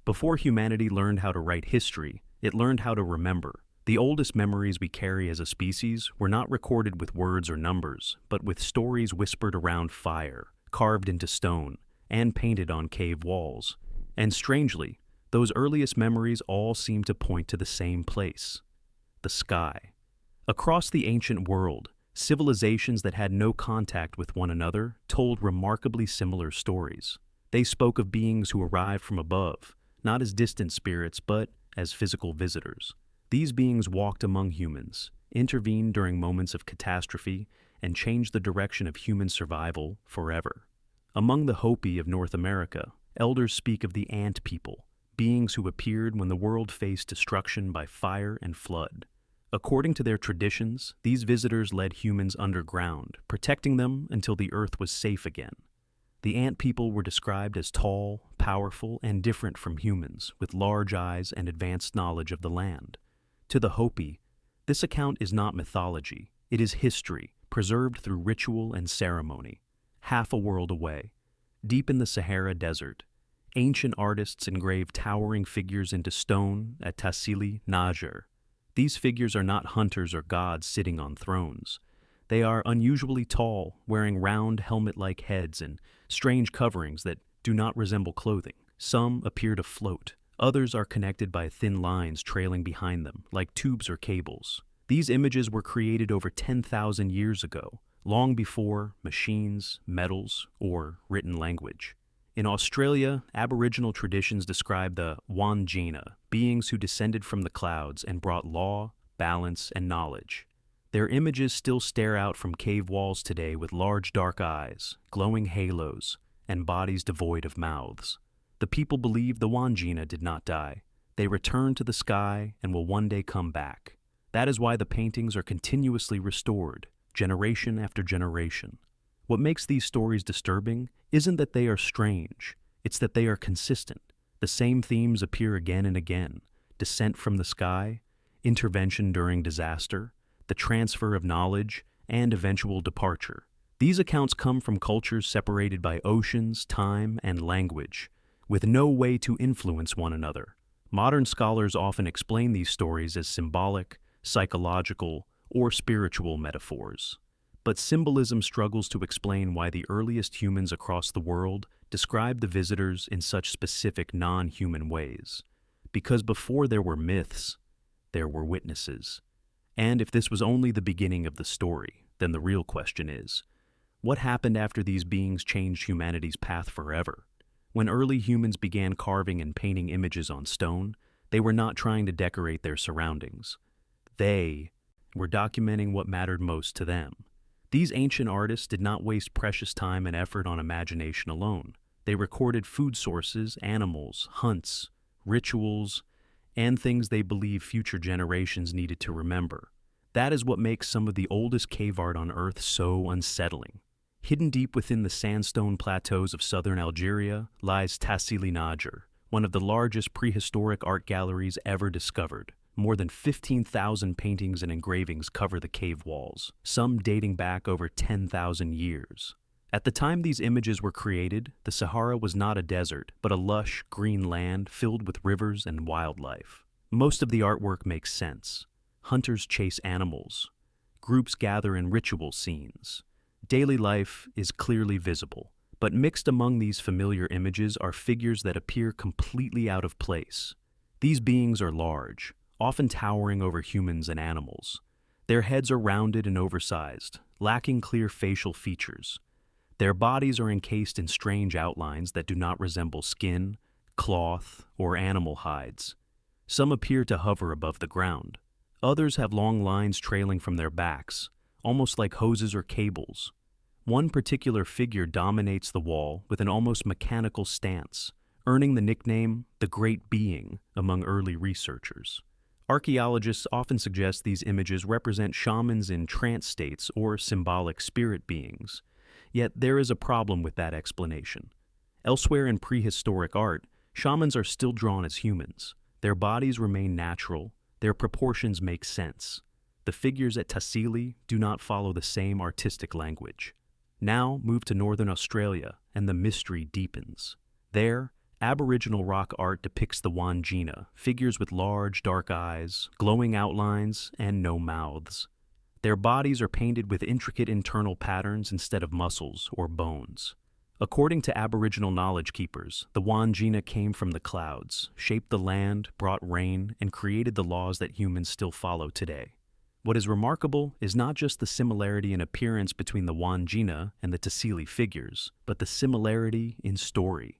Before humanity learned how to write history, it learned how to remember. The oldest memories we carry as a species were not recorded with words or numbers, but with stories whispered around fire, carved into stone, and painted on cave walls. And strangely, those earliest memories all seem to point to the same place: the sky. Across the ancient world, civilizations that had no contact with one another told remarkably similar stories. They spoke of beings who arrived from above, not as distant spirits, but as physical visitors. These beings walked among humans, intervened during moments of catastrophe, and changed the direction of human survival forever. Among the Hopi of North America, elders speak of the ant people, beings who appeared when the world faced destruction by fire and flood. According to their traditions, these visitors led humans underground, protecting them until the earth was safe again. The ant people were described as tall, powerful, and different from humans, with large eyes and advanced knowledge of the land. To the Hopi, this account is not mythology, it is history, preserved through ritual and ceremony. Half a world away, deep in the Sahara Desert, ancient artists engraved towering figures into stone at Tassili, Niger. These figures are not hunters or gods sitting on thrones. They are unusually tall, wearing round helmet-like heads and strange coverings that do not resemble clothing. Some appear to float. Others are connected by thin lines trailing behind them, like tubes or cables. These images were created over 10,000 years ago, long before machines, metals, or written language. In Australia, Aboriginal traditions describe the Wandjina, beings who descended from the clouds and brought law, balance, and knowledge. Their images still stare out from cave walls today with large dark eyes, glowing halos, and bodies devoid of mouths. The people believe the Wandjina did not die. They returned to the sky and will one day come back. That is why the paintings are continuously restored, generation after generation. What makes these stories disturbing isn't that they are strange, it's that they are consistent. The same themes appear again and again: descent from the sky, intervention during disaster, the transfer of knowledge, and eventual departure. These accounts come from cultures separated by oceans, time, and language, with no way to influence one another. Modern scholars often explain these stories as symbolic, psychological, or spiritual metaphors. But symbolism struggles to explain why the earliest humans across the world described the visitors in such specific non-human ways. Because before there were myths, there were witnesses. And if this was only the beginning of the story, then the real question is, what happened after these beings changed humanity's path forever? When early humans began carving and painting images on stone, they were not trying to decorate their surroundings. They were documenting what mattered most to them. These ancient artists did not waste precious time and effort on imagination alone. They recorded food sources, animals, hunts, rituals, and things they believed future generations needed to remember. That is what makes some of the oldest cave art on Earth so unsettling. Hidden deep within the sandstone plateaus of southern Algeria lies Tassili Niger, one of the largest prehistoric art galleries ever discovered. More than 15,000 paintings and engravings cover the cave walls, some dating back over 10,000 years. At the time these images were created, the Sahara was not a desert, but a lush, green land filled with rivers and wildlife. Most of the artwork makes sense. Hunters chase animals. Groups gather in ritual scenes. Daily life is clearly visible, but mixed among these familiar images are figures that appear completely out of place. These beings are large, often towering over humans and animals. Their heads are rounded and oversized, lacking clear facial features. Their bodies are encased in strange outlines that do not resemble skin, cloth, or animal hides. Some appear to hover above the ground. Others have long lines trailing from their backs, almost like hoses or cables. One particular figure dominates the wall with an almost mechanical stance, earning the nickname the Great Being among early researchers. Archaeologists often suggest these images represent shamans in trance states or symbolic spirit beings. Yet there is a problem with that explanation. Elsewhere in prehistoric art, shamans are still drawn as humans. Their bodies remain natural, their proportions make sense. The figures at Tassili do not follow the same artistic language. Now move to northern Australia, and the mystery deepens. There, Aboriginal rock art depicts the Wandjina, figures with large, dark eyes, glowing outlines, and no mouths. Their bodies are painted with intricate internal patterns instead of muscles or bones. According to Aboriginal knowledge keepers, the Wandjina came from the clouds, shaped the land, brought rain, and created the laws that humans still follow today. What is remarkable is not just the similarity in appearance between the Wandjina and the Tassili figures, but the similarity in story.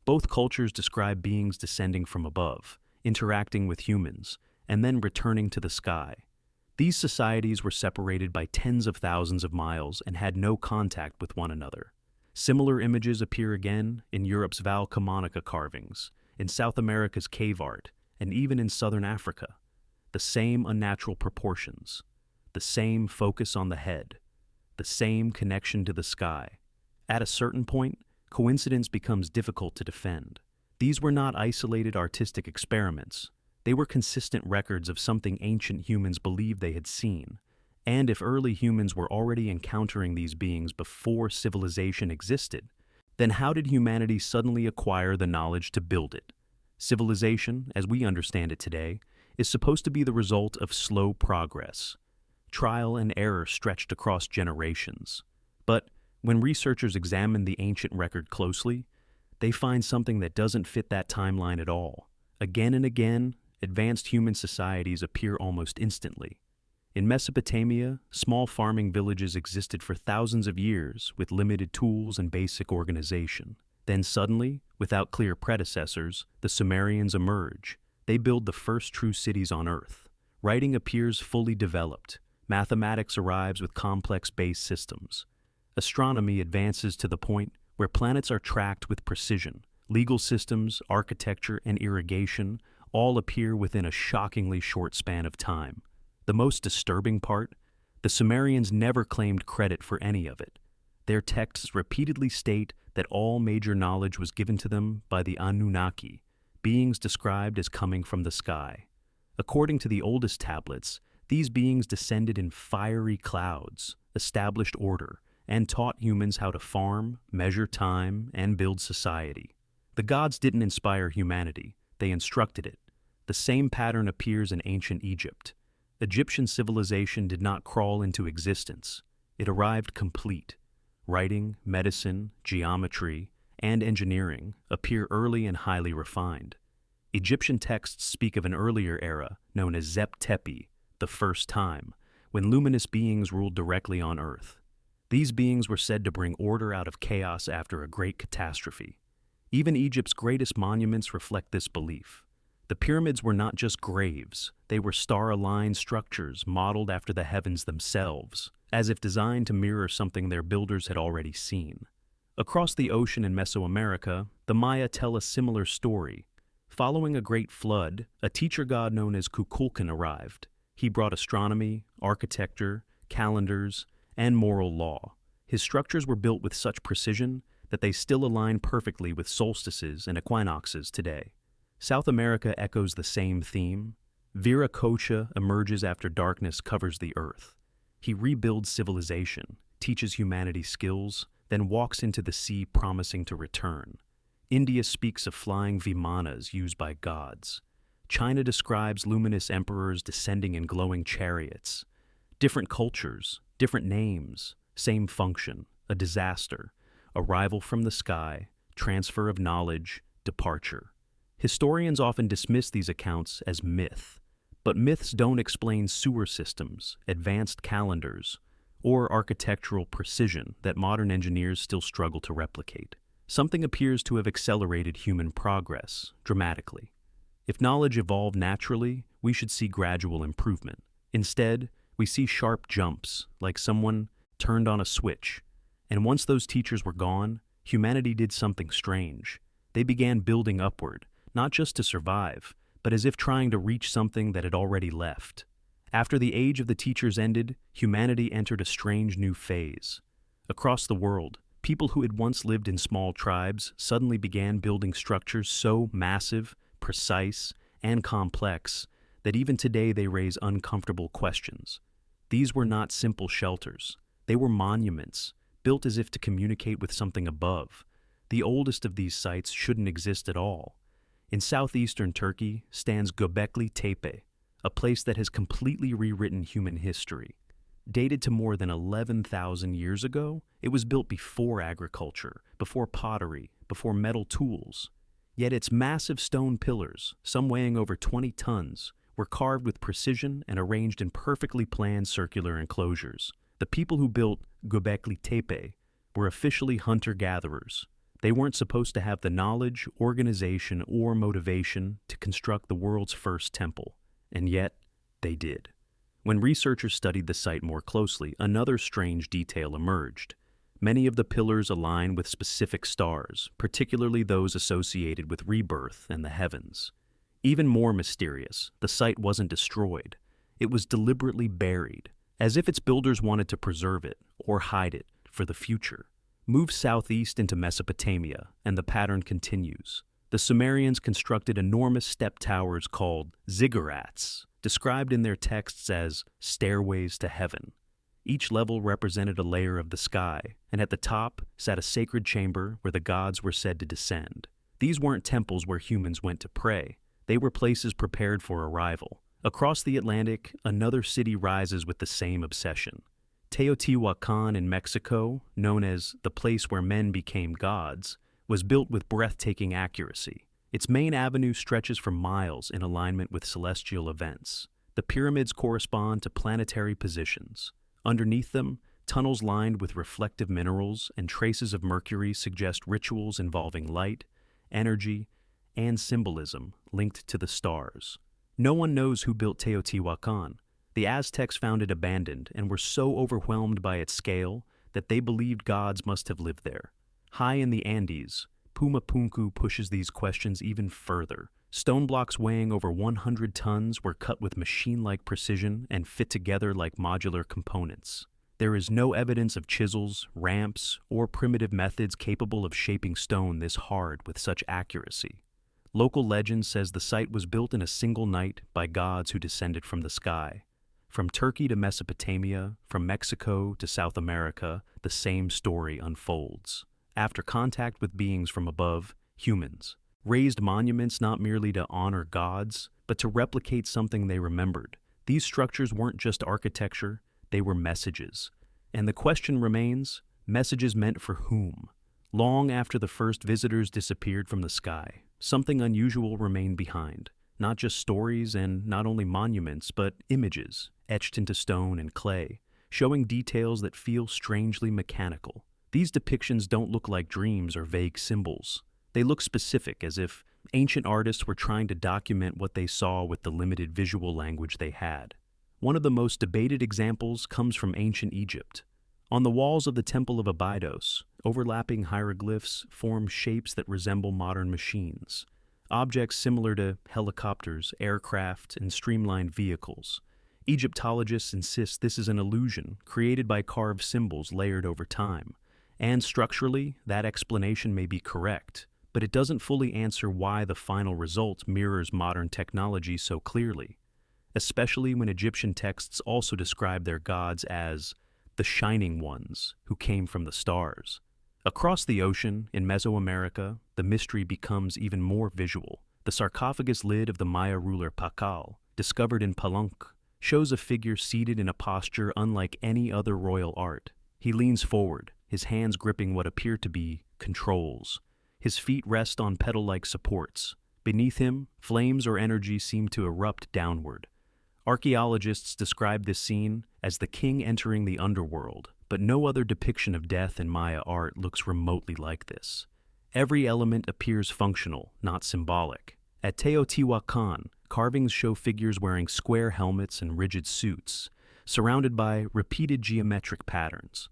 Both cultures describe beings descending from above, interacting with humans, and then returning to the sky. These societies were separated by tens of thousands of miles and had no contact with one another. Similar images appear again in Europe's Val Camonica carvings, in South America's cave art, and even in southern Africa. The same unnatural proportions, the same focus on the head, the same connection to the sky. At a certain point, coincidence becomes difficult to defend. These were not isolated artistic experiments. They were consistent records of something ancient humans believed they had seen. And if early humans were already encountering these beings before civilization existed, then how did humanity suddenly acquire the knowledge to build it? Civilization, as we understand it today, is supposed to be the result of slow progress. Trial and error stretched across generations. But when researchers examine the ancient record closely, they find something that doesn't fit that timeline at all. Again and again, advanced human societies appear almost instantly. In Mesopotamia, small farming villages existed for thousands of years with limited tools and basic organization. Then suddenly, without clear predecessors, the Sumerians emerge. They build the first true cities on Earth. Writing appears fully developed. Mathematics arrives with complex base systems. Astronomy advances to the point where planets are tracked with precision. Legal systems, architecture, and irrigation all appear within a shockingly short span of time. The most disturbing part? The Sumerians never claimed credit for any of it. Their texts repeatedly state that all major knowledge was given to them by the Anunnaki, beings described as coming from the sky. According to the oldest tablets, these beings descended in fiery clouds, established order, and taught humans how to farm, measure time, and build society. The gods didn't inspire humanity, they instructed it. The same pattern appears in ancient Egypt. Egyptian civilization did not crawl into existence. It arrived complete. Writing, medicine, geometry, and engineering appear early and highly refined. Egyptian texts speak of an earlier era known as Zep Tepi, the first time, when luminous beings ruled directly on Earth. These beings were said to bring order out of chaos after a great catastrophe. Even Egypt's greatest monuments reflect this belief. The pyramids were not just graves, they were star-aligned structures modeled after the heavens themselves, as if designed to mirror something their builders had already seen. Across the ocean in Mesoamerica, the Maya tell a similar story. Following a great flood, a teacher god known as Kukulkan arrived. He brought astronomy, architecture, calendars, and moral law. His structures were built with such precision that they still align perfectly with solstices and equinoxes today. South America echoes the same theme. Viracocha emerges after darkness covers the earth. He rebuilds civilization, teaches humanity skills, then walks into the sea promising to return. India speaks of flying vimanas used by gods. China describes luminous emperors descending in glowing chariots. Different cultures, different names, same function, a disaster, arrival from the sky, transfer of knowledge, departure. Historians often dismiss these accounts as myth, but myths don't explain sewer systems, advanced calendars, or architectural precision that modern engineers still struggle to replicate. Something appears to have accelerated human progress dramatically. If knowledge evolved naturally, we should see gradual improvement. Instead, we see sharp jumps, like someone turned on a switch. And once those teachers were gone, humanity did something strange. They began building upward, not just to survive, but as if trying to reach something that had already left. After the age of the teachers ended, humanity entered a strange new phase. Across the world, people who had once lived in small tribes suddenly began building structures so massive, precise, and complex that even today they raise uncomfortable questions. These were not simple shelters. They were monuments, built as if to communicate with something above. The oldest of these sites shouldn't exist at all. In southeastern Turkey stands Göbekli Tepe, a place that has completely rewritten human history. Dated to more than 11,000 years ago, it was built before agriculture, before pottery, before metal tools. Yet its massive stone pillars, some weighing over 20 tons, were carved with precision and arranged in perfectly planned circular enclosures. The people who built Göbekli Tepe were officially hunter-gatherers. They weren't supposed to have the knowledge, organization, or motivation to construct the world's first temple, and yet they did. When researchers studied the site more closely, another strange detail emerged. Many of the pillars align with specific stars, particularly those associated with rebirth and the heavens. Even more mysterious, the site wasn't destroyed. It was deliberately buried, as if its builders wanted to preserve it or hide it for the future. Move southeast into Mesopotamia, and the pattern continues. The Sumerians constructed enormous step towers called ziggurats, described in their texts as stairways to heaven. Each level represented a layer of the sky, and at the top sat a sacred chamber where the gods were said to descend. These weren't temples where humans went to pray. They were places prepared for arrival. Across the Atlantic, another city rises with the same obsession. Teotihuacan in Mexico, known as the place where men became gods, was built with breathtaking accuracy. Its main avenue stretches for miles in alignment with celestial events. The pyramids correspond to planetary positions. Underneath them, tunnels lined with reflective minerals and traces of mercury suggest rituals involving light, energy, and symbolism linked to the stars. No one knows who built Teotihuacan. The Aztecs found it abandoned and were so overwhelmed by its scale that they believed gods must have lived there. High in the Andes, Pumapunku pushes these questions even further. Stone blocks weighing over 100 tons were cut with machine-like precision and fit together like modular components. There is no evidence of chisels, ramps, or primitive methods capable of shaping stone this hard with such accuracy. Local legend says the site was built in a single night by gods who descended from the sky. From Turkey to Mesopotamia, from Mexico to South America, the same story unfolds. After contact with beings from above, humans raised monuments not merely to honor gods, but to replicate something they remembered. These structures weren't just architecture, they were messages. And the question remains, messages meant for whom? Long after the first visitors disappeared from the sky, something unusual remained behind. Not just stories and not only monuments, but images, etched into stone and clay, showing details that feel strangely mechanical. These depictions don't look like dreams or vague symbols. They look specific, as if ancient artists were trying to document what they saw with the limited visual language they had. One of the most debated examples comes from ancient Egypt. On the walls of the Temple of Abydos, overlapping hieroglyphs form shapes that resemble modern machines. Objects similar to helicopters, aircraft, and streamlined vehicles. Egyptologists insist this is an illusion created by carved symbols layered over time. And structurally, that explanation may be correct, but it doesn't fully answer why the final result mirrors modern technology so clearly, especially when Egyptian texts also describe their gods as the shining ones who came from the stars. Across the ocean, in Mesoamerica, the mystery becomes even more visual. The sarcophagus lid of the Maya ruler Pakal, discovered in Palenque, shows a figure seated in a posture unlike any other royal art. He leans forward, his hands gripping what appear to be controls. His feet rest on pedal-like supports. Beneath him, flames or energy seem to erupt downward. Archaeologists describe this scene as the king entering the underworld, but no other depiction of death in Maya art looks remotely like this. Every element appears functional, not symbolic. At Teotihuacan, carvings show figures wearing square helmets and rigid suits, surrounded by repeated geometric patterns.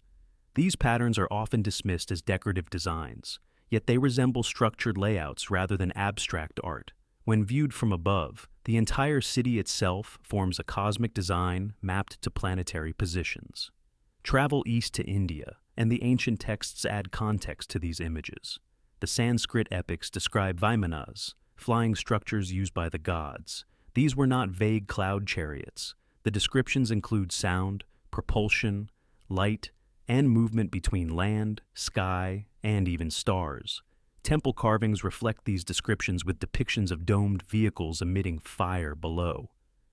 These patterns are often dismissed as decorative designs, yet they resemble structured layouts rather than abstract art. When viewed from above, the entire city itself forms a cosmic design mapped to planetary positions. Travel east to India, and the ancient texts add context to these images. The Sanskrit epics describe Vimanas, flying structures used by the gods. These were not vague cloud chariots. The descriptions include sound, propulsion, light, and movement between land, sky, and even stars. Temple carvings reflect these descriptions with depictions of domed vehicles emitting fire below.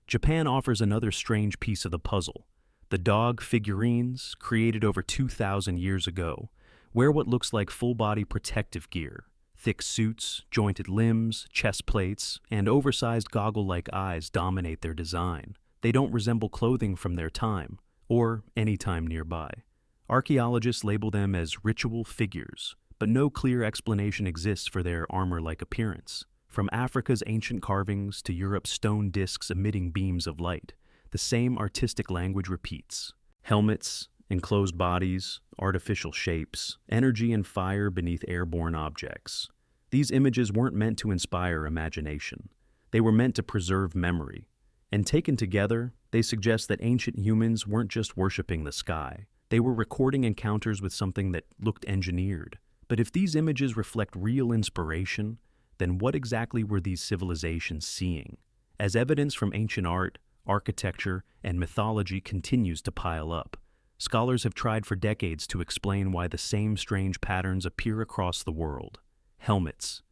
Japan offers another strange piece of the puzzle. The dog figurines, created over 2,000 years ago, wear what looks like full-body protective gear. Thick suits, jointed limbs, chest plates, and oversized goggle-like eyes dominate their design. They don't resemble clothing from their time, or any time nearby. Archaeologists label them as ritual figures, but no clear explanation exists for their armor-like appearance. From Africa's ancient carvings to Europe's stone discs emitting beams of light, the same artistic language repeats. Helmets, enclosed bodies, artificial shapes, energy and fire beneath airborne objects. These images weren't meant to inspire imagination. They were meant to preserve memory. And taken together, they suggest that ancient humans weren't just worshiping the sky. They were recording encounters with something that looked engineered. But if these images reflect real inspiration, then what exactly were these civilizations seeing? As evidence from ancient art, architecture, and mythology continues to pile up, scholars have tried for decades to explain why the same strange patterns appear across the world. Helmets,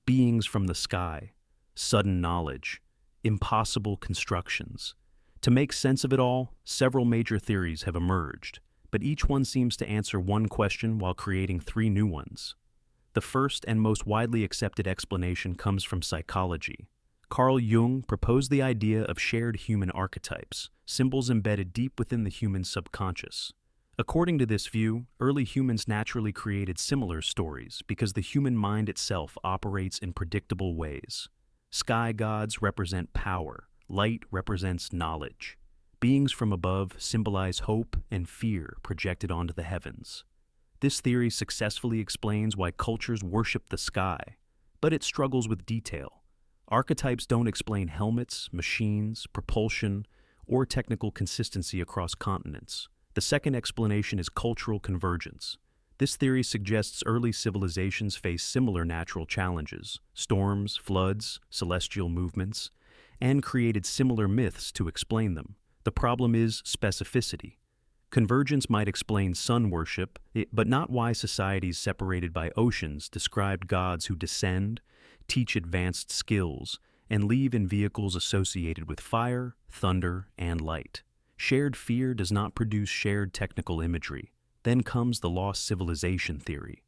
beings from the sky, sudden knowledge, impossible constructions. To make sense of it all, several major theories have emerged, but each one seems to answer one question while creating three new ones. The first and most widely accepted explanation comes from psychology. Carl Jung proposed the idea of shared human archetypes, symbols embedded deep within the human subconscious. According to this view, early humans naturally created similar stories because the human mind itself operates in predictable ways. Sky gods represent power, light represents knowledge. Beings from above symbolize hope and fear projected onto the heavens. This theory successfully explains why cultures worship the sky, but it struggles with detail. Archetypes don't explain helmets, machines, propulsion, or technical consistency across continents. The second explanation is cultural convergence. This theory suggests early civilizations faced similar natural challenges, storms, floods, celestial movements, and created similar myths to explain them. The problem is specificity. Convergence might explain sun worship, but not why societies separated by oceans described gods who descend, teach advanced skills, and leave in vehicles associated with fire, thunder, and light. Shared fear does not produce shared technical imagery. Then comes the lost civilization theory.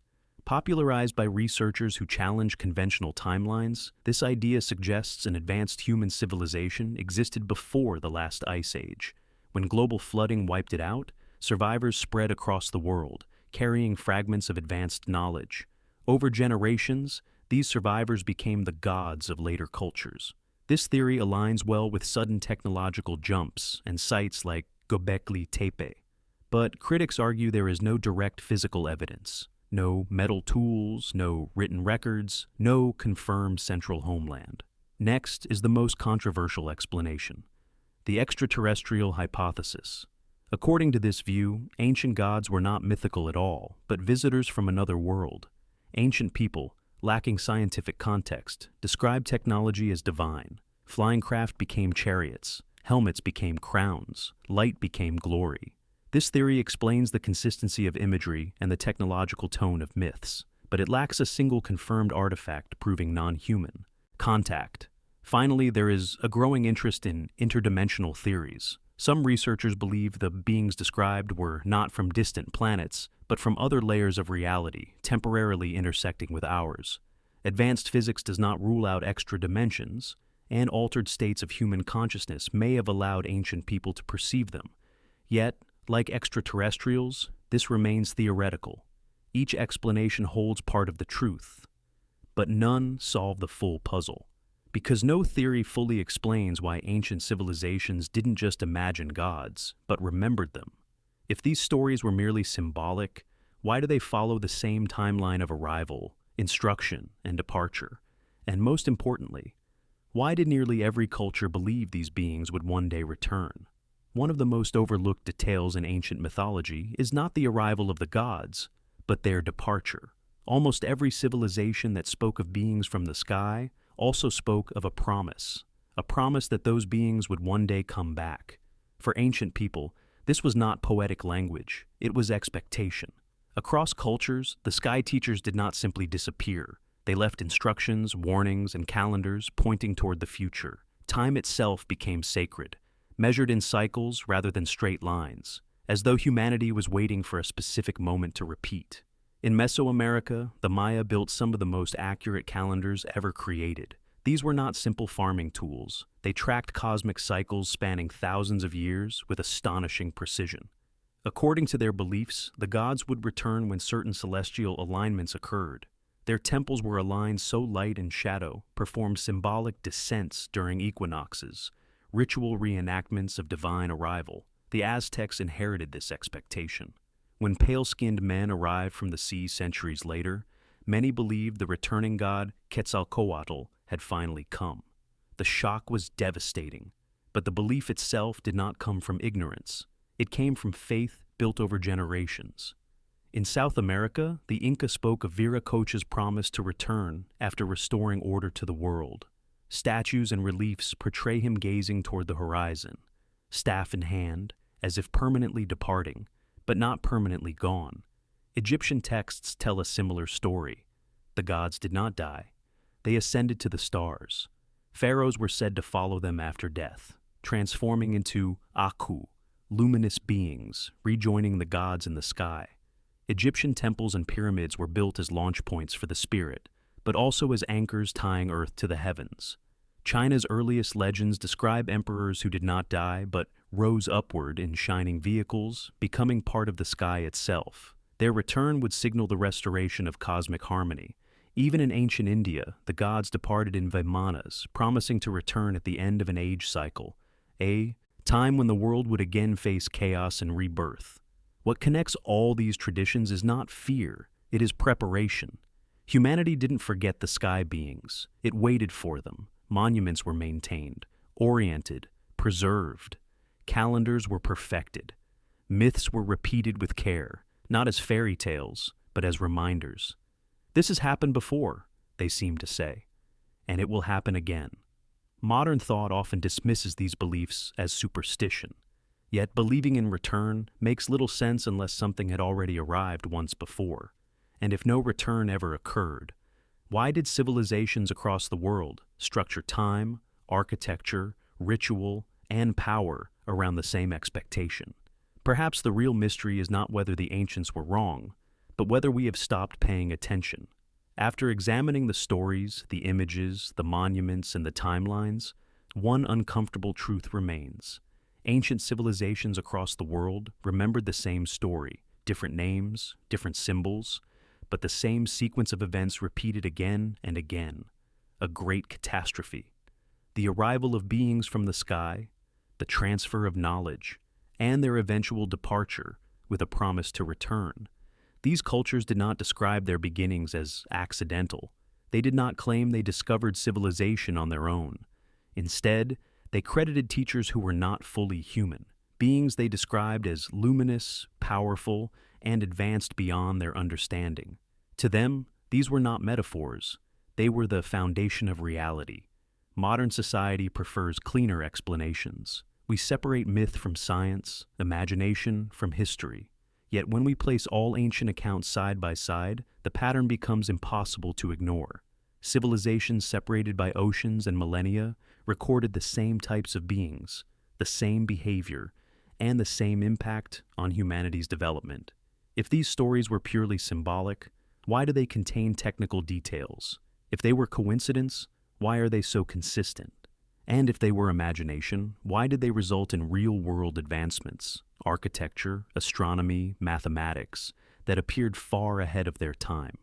Popularized by researchers who challenge conventional timelines, this idea suggests an advanced human civilization existed before the last ice age. When global flooding wiped it out, survivors spread across the world, carrying fragments of advanced knowledge. Over generations, these survivors became the gods of later cultures. This theory aligns well with sudden technological jumps and sites like Göbekli Tepe. But critics argue there is no direct physical evidence. No metal tools, no written records, no confirmed central homeland. Next is the most controversial explanation: the extraterrestrial hypothesis. According to this view, ancient gods were not mythical at all, but visitors from another world. Ancient people, lacking scientific context, described technology as divine. Flying craft became chariots, helmets became crowns, light became glory. This theory explains the consistency of imagery and the technological tone of myths, but it lacks a single confirmed artifact proving non-human. Contact. Finally, there is a growing interest in interdimensional theories. Some researchers believe the beings described were not from distant planets, but from other layers of reality, temporarily intersecting with ours. Advanced physics does not rule out extra dimensions, and altered states of human consciousness may have allowed ancient people to perceive them. Yet, like extraterrestrials, this remains theoretical. Each explanation holds part of the truth, but none solve the full puzzle. Because no theory fully explains why ancient civilizations didn't just imagine gods, but remembered them. If these stories were merely symbolic, why do they follow the same timeline of arrival, instruction, and departure? And most importantly, why did nearly every culture believe these beings would one day return? One of the most overlooked details in ancient mythology is not the arrival of the gods, but their departure. Almost every civilization that spoke of beings from the sky also spoke of a promise that those beings would one day come back. For ancient people, this was not poetic language, it was expectation. Across cultures, the sky teachers did not simply disappear. They left instructions, warnings, and calendars pointing toward the future. Time itself became sacred, measured in cycles rather than straight lines, as though humanity was waiting for a specific moment to repeat. In Mesoamerica, the Maya built some of the most accurate calendars ever created. These were not simple farming tools. They tracked cosmic cycles spanning thousands of years with astonishing precision. According to their beliefs, the gods would return when certain celestial alignments occurred. Their temples were aligned so light and shadow performed symbolic descents during equinoxes, ritual reenactments of divine arrival. The Aztecs inherited this expectation. When pale-skinned men arrived from the sea centuries later, many believed the returning god Quetzalcoatl had finally come. The shock was devastating, but the belief itself did not come from ignorance. It came from faith built over generations. In South America, the Inca spoke of Viracocha's promise to return after restoring order to the world. Statues and reliefs portray him gazing toward the horizon, staff in hand, as if permanently departing, but not permanently gone. Egyptian texts tell a similar story. The gods did not die. They ascended to the stars. Pharaohs were said to follow them after death, transforming into Aku, luminous beings, rejoining the gods in the sky. Egyptian temples and pyramids were built as launch points for the spirit, but also as anchors tying Earth to the heavens. China's earliest legends describe emperors who did not die but rose upward in shining vehicles, becoming part of the sky itself. Their return would signal the restoration of cosmic harmony. Even in ancient India, the gods departed in Vimanas, promising to return at the end of an age cycle, a time when the world would again face chaos and rebirth. What connects all these traditions is not fear, it is preparation. Humanity didn't forget the sky beings. It waited for them. Monuments were maintained, oriented, preserved. Calendars were perfected. Myths were repeated with care, not as fairy tales, but as reminders. This has happened before, they seem to say, and it will happen again. Modern thought often dismisses these beliefs as superstition, yet believing in return makes little sense unless something had already arrived once before. And if no return ever occurred, why did civilizations across the world structure time, architecture, ritual, and power around the same expectation? Perhaps the real mystery is not whether the ancients were wrong, but whether we have stopped paying attention. After examining the stories, the images, the monuments, and the timelines, one uncomfortable truth remains. Ancient civilizations across the world remembered the same story, different names, different symbols, but the same sequence of events repeated again and again. A great catastrophe. The arrival of beings from the sky, the transfer of knowledge, and their eventual departure with a promise to return. These cultures did not describe their beginnings as accidental. They did not claim they discovered civilization on their own. Instead, they credited teachers who were not fully human, beings they described as luminous, powerful, and advanced beyond their understanding. To them, these were not metaphors. They were the foundation of reality. Modern society prefers cleaner explanations. We separate myth from science, imagination from history. Yet when we place all ancient accounts side by side, the pattern becomes impossible to ignore. Civilizations separated by oceans and millennia recorded the same types of beings, the same behavior, and the same impact on humanity's development. If these stories were purely symbolic, why do they contain technical details? If they were coincidence, why are they so consistent? And if they were imagination, why did they result in real-world advancements, architecture, astronomy, mathematics, that appeared far ahead of their time?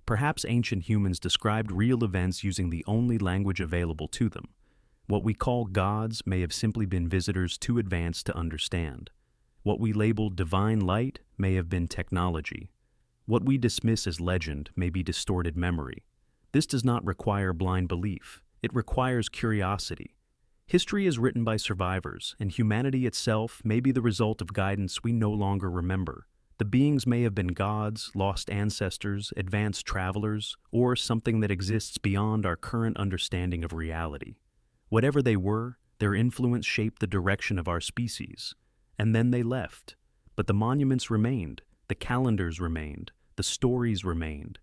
Perhaps ancient humans described real events using the only language available to them. What we call gods may have simply been visitors too advanced to understand. What we label divine light may have been technology. What we dismiss as legend may be distorted memory. This does not require blind belief. It requires curiosity. History is written by survivors, and humanity itself may be the result of guidance we no longer remember. The beings may have been gods, lost ancestors, advanced travelers, or something that exists beyond our current understanding of reality. Whatever they were, their influence shaped the direction of our species. And then they left. But the monuments remained, the calendars remained, the stories remained.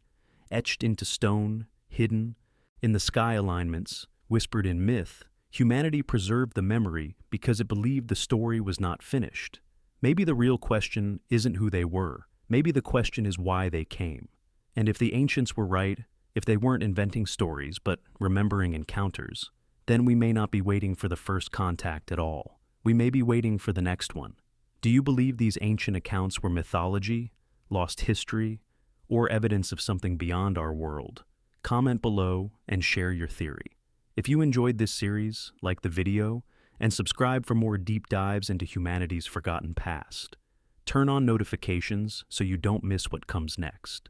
Etched into stone, hidden, in the sky alignments, whispered in myth, humanity preserved the memory because it believed the story was not finished. Maybe the real question isn't who they were. Maybe the question is why they came. And if the ancients were right, if they weren't inventing stories but remembering encounters, then we may not be waiting for the first contact at all. We may be waiting for the next one. Do you believe these ancient accounts were mythology, lost history, or evidence of something beyond our world? Comment below and share your theory. If you enjoyed this series, like the video, and subscribe for more deep dives into humanity's forgotten past. Turn on notifications so you don't miss what comes next.